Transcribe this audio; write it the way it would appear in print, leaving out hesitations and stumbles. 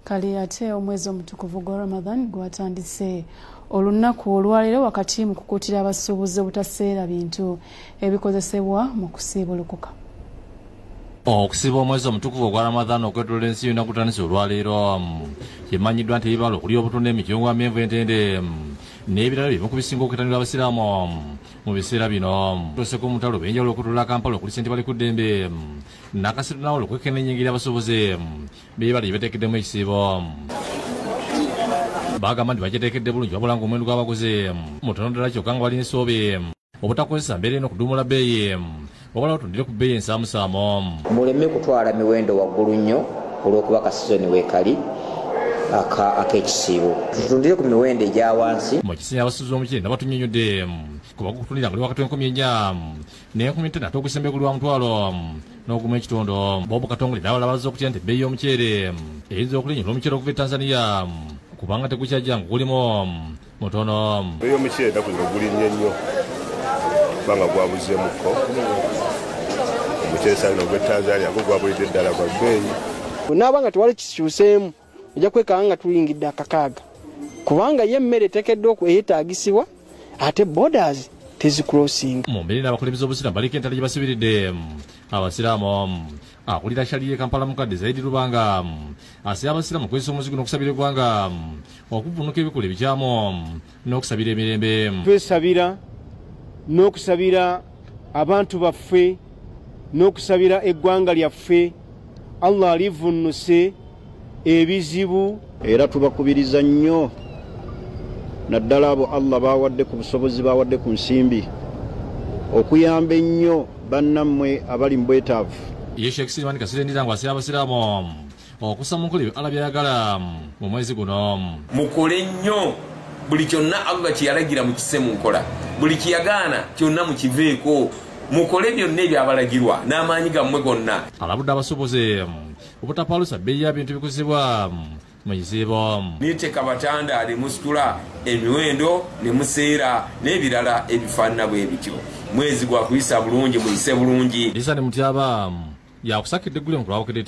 Kali ate omwezi omutukuvu gwa Ramadan gwatandise olunaku olwaleero wakati mu kukutira abasuubuzi obutaseera bintu ebikozesebwa mu kusiibulukuka. Okusiba omwezi omutukuvu gwa Ramadan okwetooloola ensi yonna kutandise olwaleero kimanyiddwa nti ebibala okuli obutunda emicungwa amenvu entende n'ebirala bimu ku bisinga okwetanirwa abasiraamu mu biseera bino. Tuseeko omutalo benjawulo okutuula Kampala okuli ssente bali ku ddembe nakasiru nawo okwekennenyingira abasuubuzi b'ebibala byebateekeddemu ekisiibo. Bagamba nti bagiteekedde bulungi wabula ng'omuwendo gw'abaguzi mutono ddala kyokka nga balina essuubi obutakozesa mbeera eno okuduumula bbeeyi wabula otundire ku bbeeyi ensaamusaamu. Muleme kutwala miwendo waggulu nnyo olw'okuba kasizoni weekali ak'ekisiibo. Tutundire ku miwendo egya wansi. Mu kiseera abasuubuzi omukyere nabatunnyonnyodde kuba kutundira nga wakati w'N9,000 n'N10,000 ate okusemba egulu lwa mutwalo n'ogumu ekitundu. Bob Katongole n'abalala balazze okutya nti ebbeeyi y'omukyere eyinza okulinnyirwa omukyere okuva e Tanzania kubanga tegukyajja nga gulimu mutono. Ebbeeyi y'omukyere ennaku zino gulinnye nnyo kubanga gwabuzeemukko. Omukyere sagino ogw'e Tanzania gwo gwabulidde ddala gwa bbeeyi. Naaba nga tewali kikyuseemu ojja kwekanga nga tuyingidde akakaaga kubanga ye emmere eteekeddwa eyetaagisibwa ate borders tezicrossing. Mu mbeera n'abakulembeze obusiraamu baliko entala gye basibiridde abasiraamu. Akulira shaliya e Kampala mukadde Zaidi Lubanga asaba abasiraamu okwesa omwezi guno okusabira eggwanga okuvunuka ebikula ebikyamu n'okusabira emirembe. Twesabira n'okusabira abantu baffe n'okusabira eggwanga lyaffe Allah alivunnuse ebizibu. Era tubakubiriza nnyo naddala abo Allah bawadde ku busobozi bawadde ku nsimbi okuyamba ennyo bannammwe abali mu bwetaavu. Ye Sheikh Silman Kasirendira ngo asaba abasiraamu okussa mu nkola ebyo Allah byayagala mu mwezi guno. Mukole nnyo buli kyonna Allah kye yalagira mukisse mu nkola, buli kiyagaana kyonna mukiveeko, mukole byonna ebyabalagirwa n'amaanyi gammwe gonna. Alabudde abasuubuzi obutapaalusa bbeeyi y'ebintu bikozesebwa mu kisiibo. Niteeka batanda ne musitula emiwendo ne museera n'ebirala ebifaanana bwe bityo. Mwezi gwa kuyisa bulungi muyise bulungi. Isa ne Mutyaba yakusakidde eggulu mu kulwabukedde